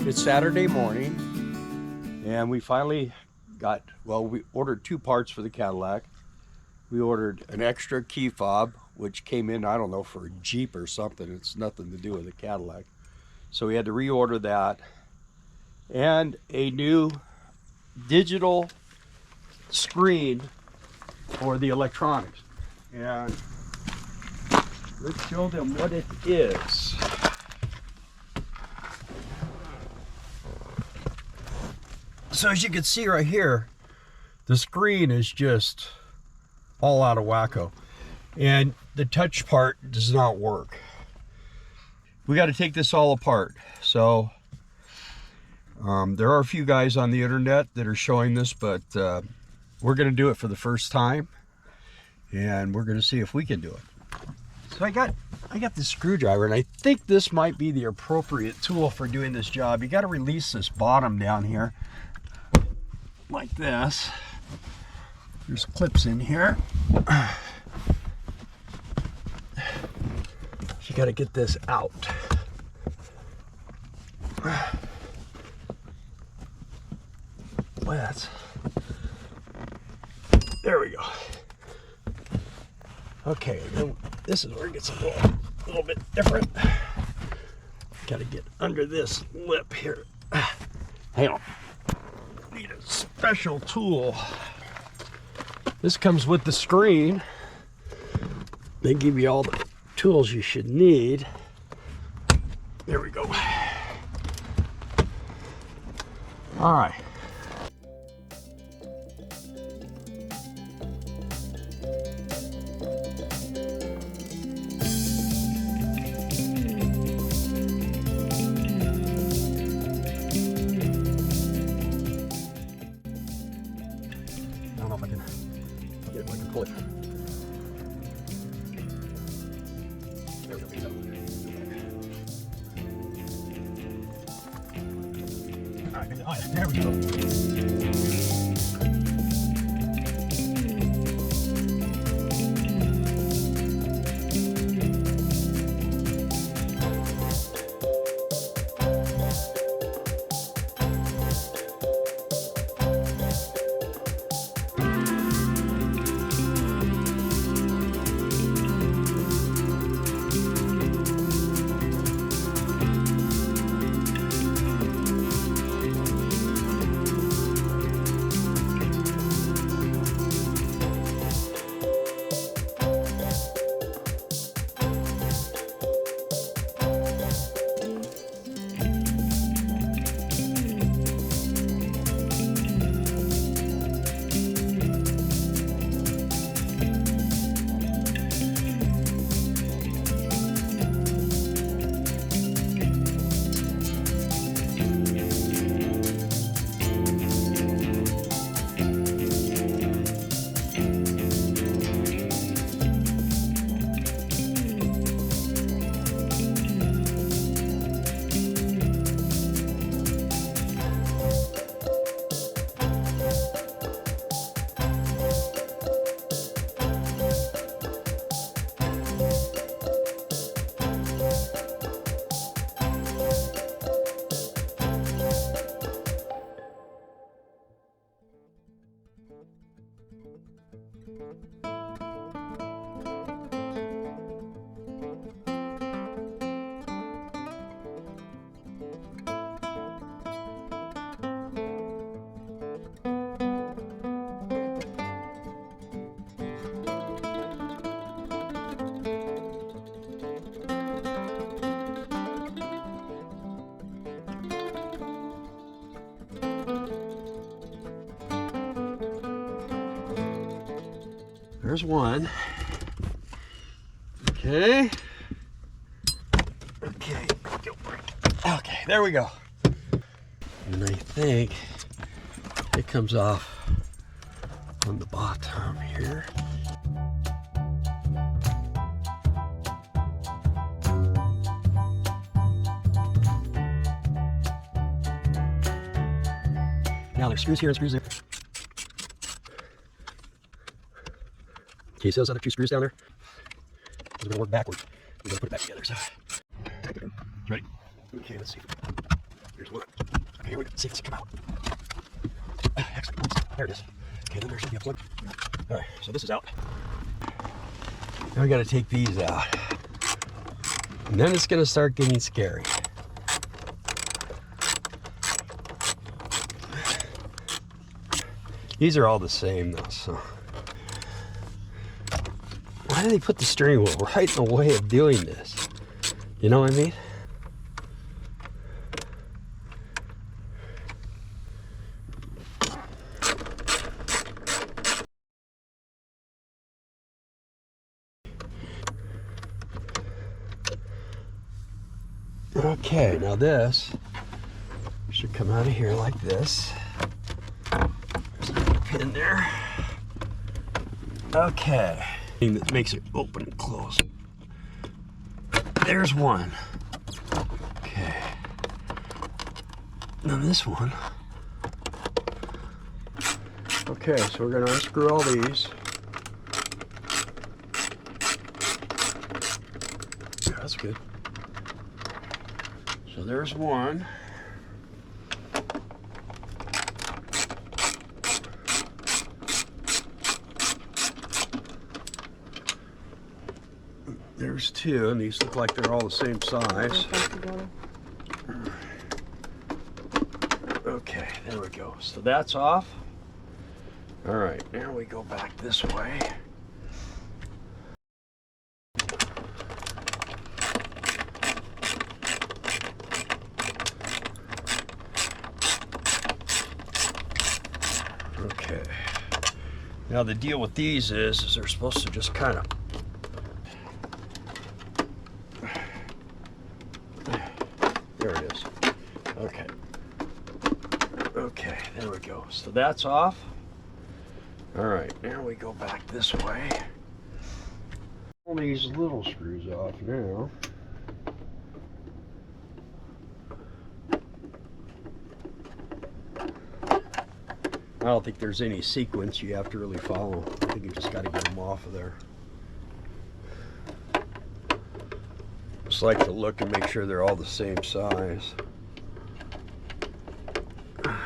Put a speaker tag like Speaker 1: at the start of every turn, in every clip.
Speaker 1: It's Saturday morning, and we finally got, well, we ordered 2 parts for the Cadillac. We ordered an extra key fob, which came in, I don't know, for a Jeep or something. It's nothing to do with a Cadillac. So we had to reorder that. And a new digital screen for the electronics. And let's show them what it is. So as you can see right here, the screen is just all out of wacko. And the touch part does not work. We got to take this all apart. So there are a few guys on the internet that are showing this, but we're going to do it for the first time. And we're going to see if we can do it. So I got this screwdriver, and I think this might be the appropriate tool for doing this job. You got to release this bottom down here like this. There's clips in here. You got to get this out. There we go. Okay, this is where it gets a little bit different. Got to get under this lip here. Hang on. Need a special tool. This comes with the screen. They give you all the tools you should need. There we go. All right. I don't know if I can get it, if I can pull it. There we go. All right, oh yeah, there we go. There's one. Okay. Okay. Okay, there we go. And I think it comes off on the bottom here. Now there's screws here and screws there. Okay, so those other 2 screws down there, we're gonna work backwards. We're gonna put it back together, so. Ready? Okay, let's see. Here's one. Okay, here we go. See if this can come out. Excellent. There it is. Okay, then there should be a plug. All right, so this is out. Now I got to take these out. And then it's going to start getting scary. These are all the same though, so. Why do they put the steering wheel right in the way of doing this? You know what I mean? Okay, now this should come out of here like this. There's a pin there. Okay. Thing that makes it open and close. There's one. Okay. Now this one. Okay, so we're going to unscrew all these. Yeah, that's good. So there's one. There's two, and these look like they're all the same size. Okay, there we go. So that's off. All right, now we go back this way. Okay. Now the deal with these is they're supposed to just kind of there it is. Okay. Okay, there we go. So that's off. All right, now we go back this way. All these little screws off now. I don't think there's any sequence you have to really follow. I think you just got to get them off of there. Just like to look and make sure they're all the same size. I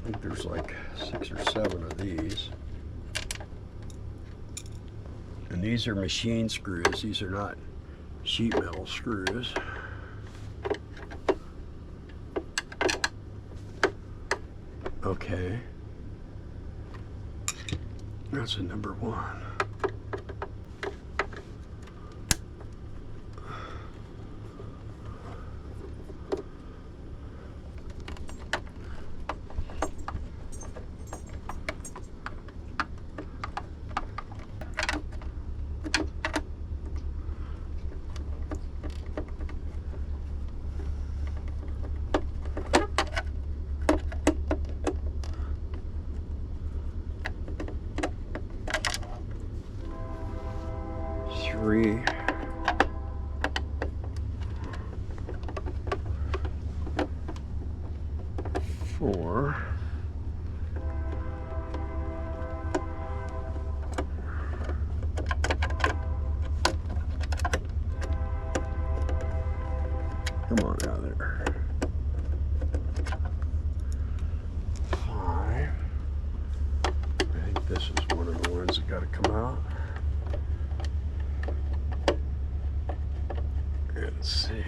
Speaker 1: think there's like 6 or 7 of these. And these are machine screws. These are not sheet metal screws. Okay. That's a number 1. Three. 4. Come on out of there. 5. I think this is one of the ones that got to come out. Let's see.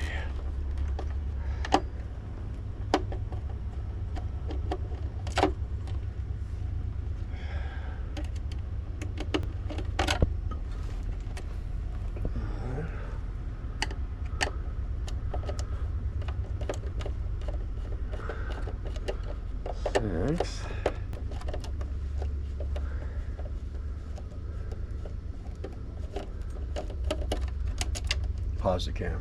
Speaker 1: Six. Pause the camera.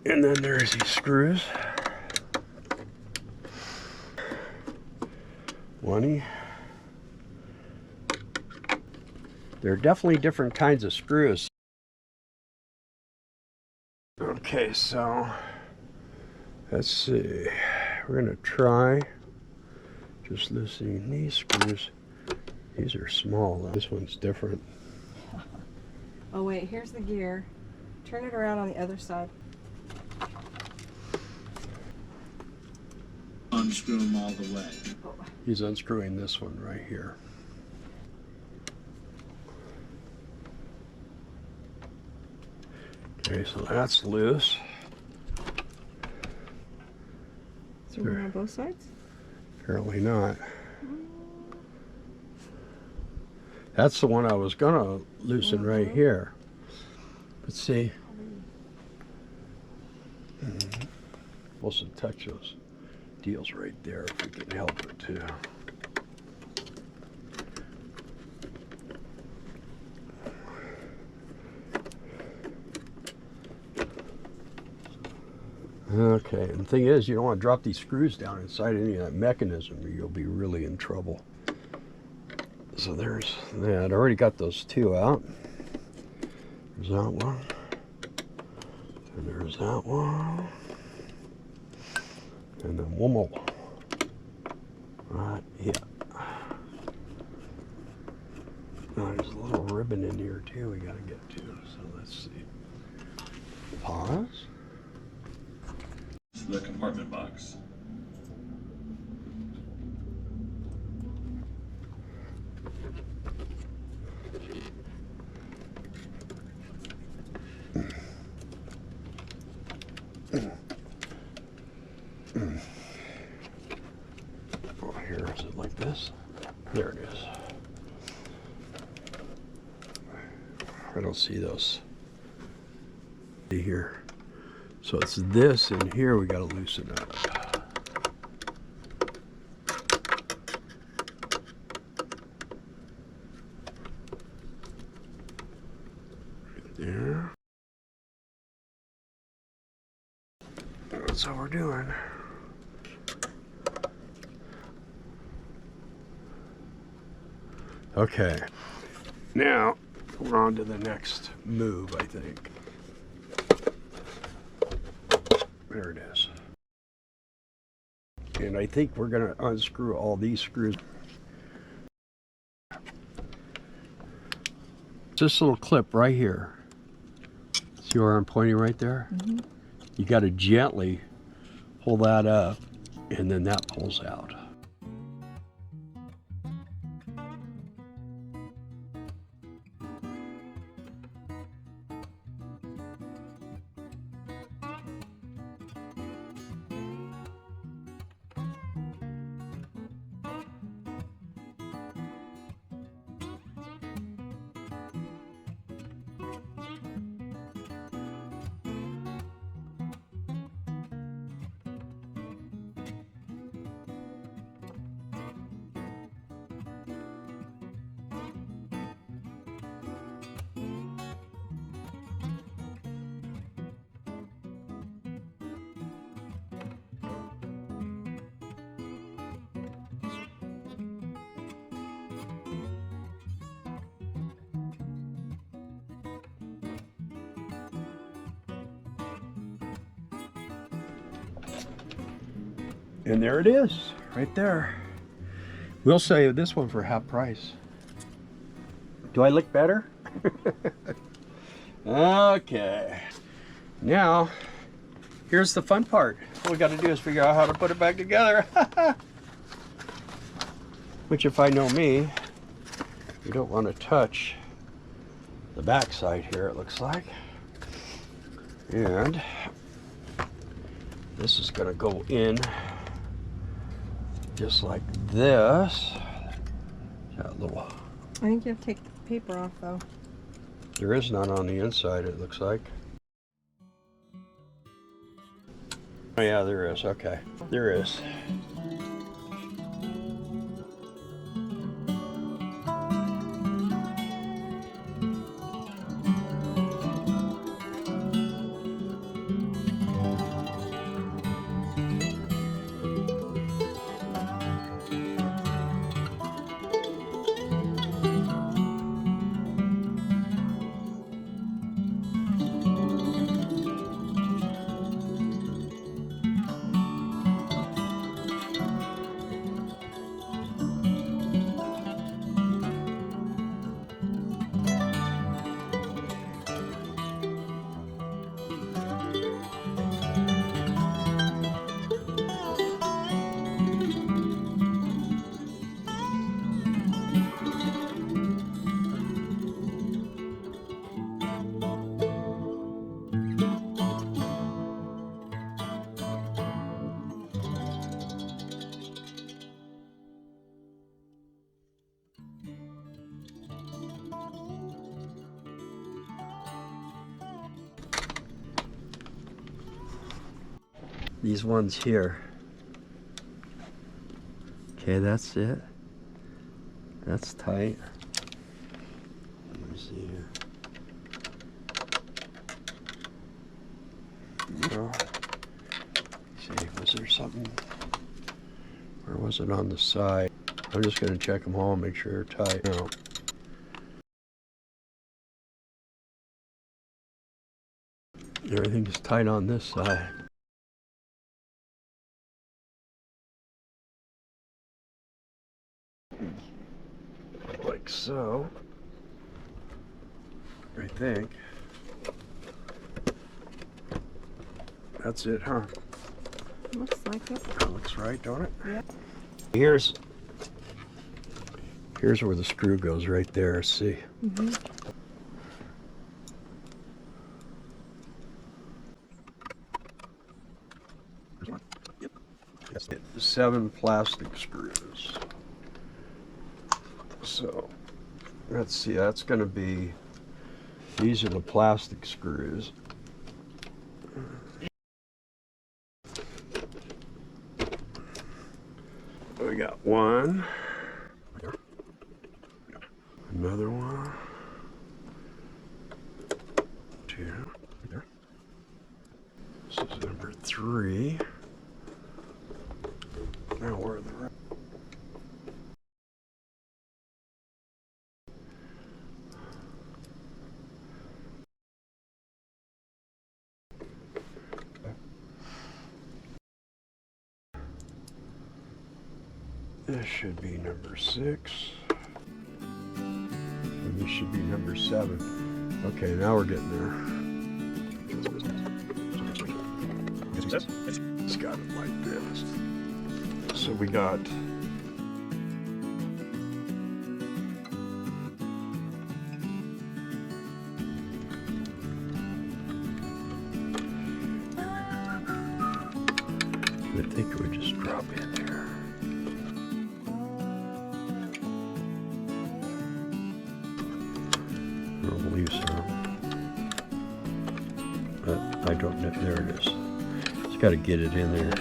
Speaker 1: And then there's these screws. 20. There are definitely different kinds of screws. Okay, so let's see. We're gonna try just loosening these screws. These are small. This one's different.
Speaker 2: Oh wait, here's the gear. Turn it around on the other side.
Speaker 3: Unscrew them all the way.
Speaker 1: He's unscrewing this one right here. Okay, so that's loose.
Speaker 2: So we're on both sides?
Speaker 1: Apparently not. That's the one I was gonna loosen right here. Let's see. Supposed to touch those deals right there if we can help it too. Okay, and the thing is, you don't want to drop these screws down inside any of that mechanism or you'll be really in trouble. So there's that. I already got those two out. There's that one. And there's that one. And then one more. Right here. Now, there's a little ribbon in here too we gotta get to. So let's see. Pause.
Speaker 3: The compartment box.
Speaker 1: Oh, here, is it like this? There it is. I don't see those. See here. So it's this and here we gotta loosen up. Right there. That's what we're doing. Okay. Now we're on to the next move, I think. There it is. And I think we're going to unscrew all these screws. This little clip right here. See where I'm pointing right there? Mm-hmm. You got to gently pull that up and then that pulls out. And there it is, right there. We'll sell you this one for half price. Do I look better? Okay. Now, here's the fun part. All we got to do is figure out how to put it back together. Which, if I know me, you don't want to touch the back side here, it looks like. And this is going to go in just like this. Got a little.
Speaker 2: I think you have to take the paper off though.
Speaker 1: There is none on the inside, it looks like. Oh yeah, there is. Okay, there is. these ones here. Okay, that's it. That's tight. Let me see here. No. See, was there something? Or was it on the side? I'm just going to check them all and make sure they're tight. No. Everything's tight on this side. Like so. I think. That's it, huh?
Speaker 2: Looks like it.
Speaker 1: That looks right, don't it?
Speaker 2: Yeah.
Speaker 1: Here's where the screw goes, right there. See?
Speaker 2: Mm-hmm.
Speaker 1: Yep. 7 plastic screws. So let's see. That's going to be. These are the plastic screws. We got one, another one, 2, this is number 3. Now where are the rest? This should be number 6. And this should be number 7. Okay, now we're getting there. It's got it like this. So we got I think it would just drop in there. I don't believe so. But I don't know. There it is. Just got to get it in there.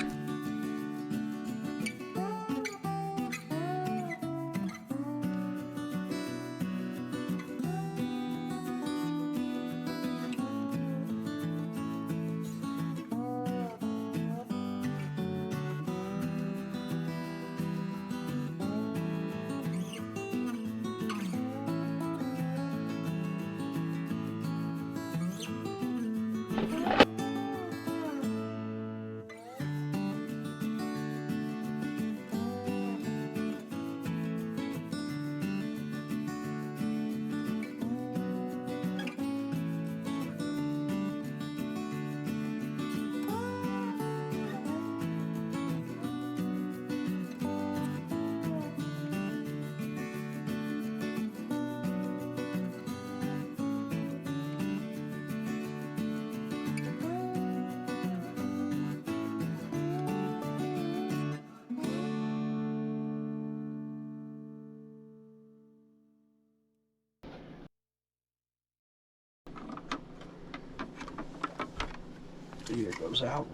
Speaker 1: Either goes out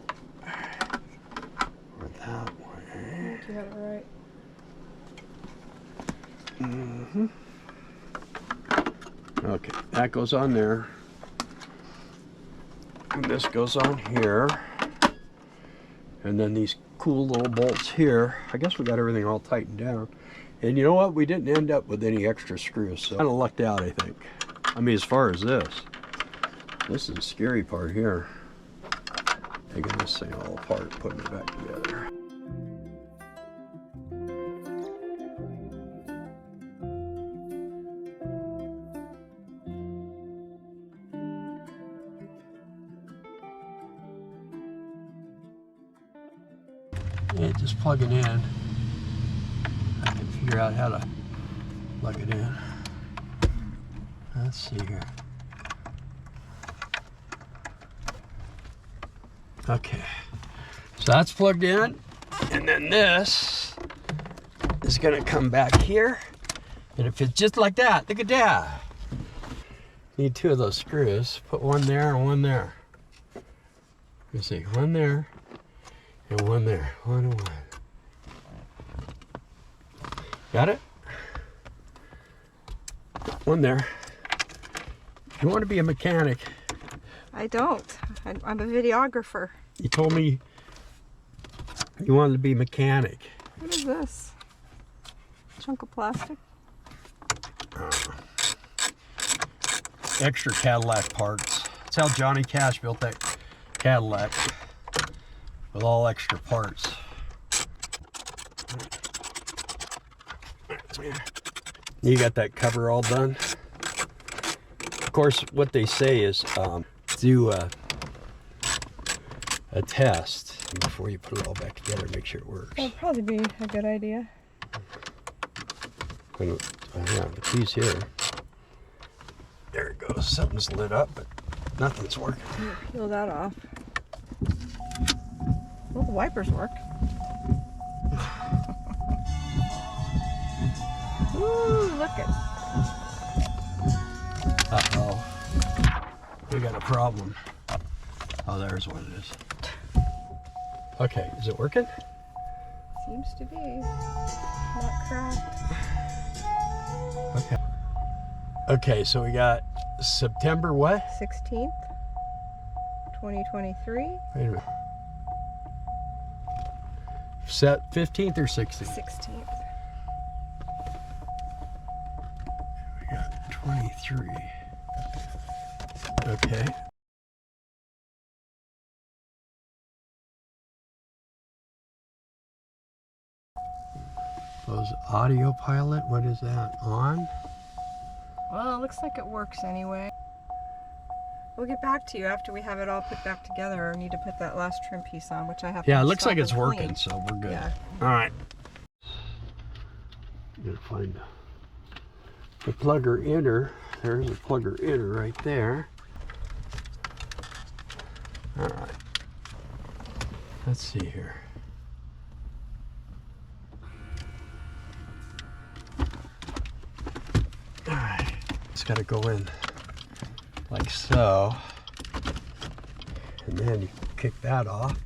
Speaker 1: or that way.
Speaker 2: You got it right.
Speaker 1: Mm-hmm. Okay, that goes on there. And this goes on here. And then these cool little bolts here. I guess we got everything all tightened down. And you know what? We didn't end up with any extra screws, so kind of lucked out, I think. I mean, as far as this is the scary part here. Taking this thing all apart, putting it back together. Yeah, just plug it in. I can figure out how to plug it in. Let's see here. Okay, so that's plugged in, and then this is gonna come back here, and it fits just like that. Look at that. Need 2 of those screws. Put one there and one there. You see, one there And one there. One and one. Got it? One there. You want to be a mechanic.
Speaker 2: I don't. I'm a videographer.
Speaker 1: You told me you wanted to be a mechanic.
Speaker 2: What is this? Chunk of plastic?
Speaker 1: Extra Cadillac parts. That's how Johnny Cash built that Cadillac. With all extra parts. You got that cover all done? Of course, what they say is do a test before you put it all back together, make sure it works.
Speaker 2: That'd probably be a good idea.
Speaker 1: Yeah, the key's here. There it goes. Something's lit up, but nothing's working.
Speaker 2: Peel that off. Well, the wipers work. Ooh, look at.
Speaker 1: Uh-oh. We got a problem. Oh, there's what it is. Okay, is it working?
Speaker 2: Seems to be. Not cracked.
Speaker 1: Okay. Okay, so we got September what?
Speaker 2: 16th, 2023.
Speaker 1: Wait a minute. Set 15th or 16th?
Speaker 2: 16th.
Speaker 1: We got 23. Okay. Those audio pilot, what is that? On?
Speaker 2: Well, it looks like it works anyway. We'll get back to you after we have it all put back together. I need to put that last trim piece on, which I have to
Speaker 1: Yeah, it looks
Speaker 2: stop
Speaker 1: like it's
Speaker 2: and
Speaker 1: working,
Speaker 2: clean.
Speaker 1: so we're good.
Speaker 2: Yeah.
Speaker 1: All right. Gotta find the plugger inner. There's a plugger inner right there. All right. Let's see here. All right. It's got to go in like so. And then you kick that off.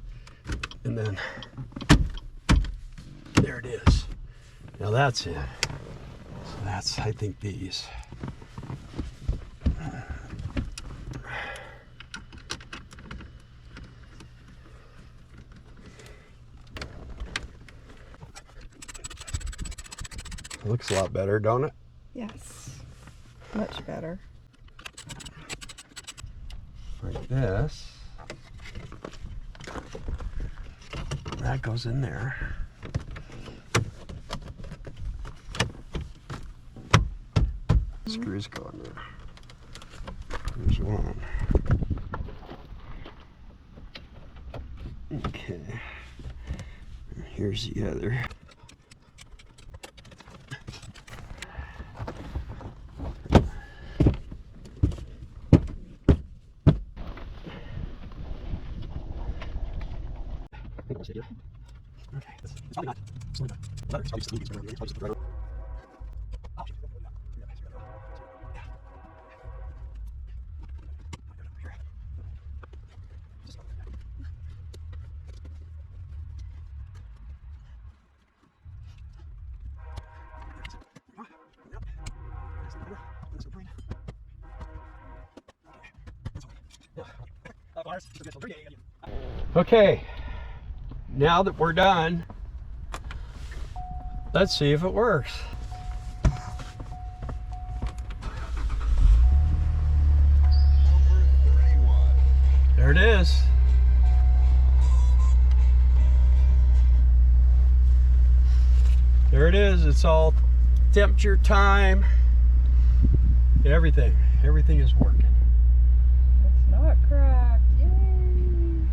Speaker 1: And then there it is. Now that's it. So that's, I think, these. It looks a lot better, don't it?
Speaker 2: Yes. Much better.
Speaker 1: Like this. That goes in there. Screws go in there. There's one. Okay. And here's the other. Okay. It's probably not. It's probably not. It's probably just leaves. It's probably just right. Okay, now that we're done, let's see if it works. There it is. There it is. It's all temperature, time, everything. Everything is working.
Speaker 2: It's not cracked. Yay!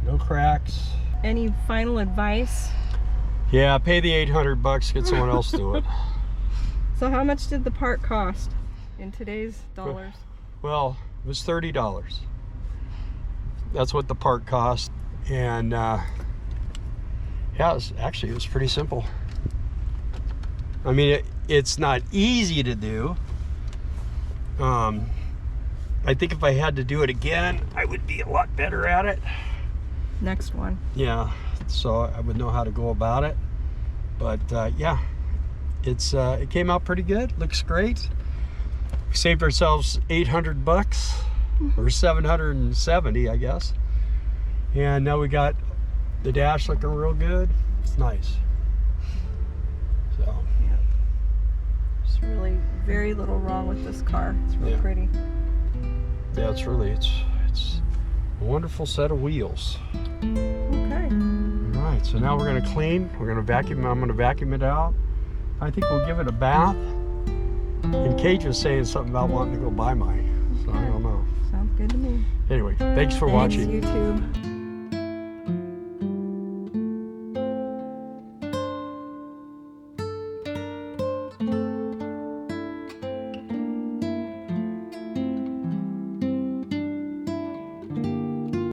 Speaker 1: No cracks.
Speaker 2: Any final advice?
Speaker 1: Yeah, pay the $800, get someone else to do it.
Speaker 2: So how much did the part cost in today's dollars?
Speaker 1: Well, it was $30. That's what the part cost. And yeah, it was pretty simple. I mean, it's not easy to do. I think if I had to do it again, I would be a lot better at it.
Speaker 2: next one.
Speaker 1: Yeah, so I would know how to go about it. But yeah, it came out pretty good. Looks great. We saved ourselves $800 or 770, I guess. And now we got the dash looking real good. It's nice. So
Speaker 2: Yeah. There's really very little wrong with this car. It's real
Speaker 1: Yeah.
Speaker 2: pretty.
Speaker 1: yeah, it's a wonderful set of wheels.
Speaker 2: Okay.
Speaker 1: All right, so now we're gonna clean. We're gonna vacuum. I'm gonna vacuum it out. I think we'll give it a bath. And Kate was saying something about wanting to go buy mine. So I don't know.
Speaker 2: Sounds good to me.
Speaker 1: Anyway, thanks for
Speaker 2: Thanks,
Speaker 1: watching.
Speaker 2: YouTube.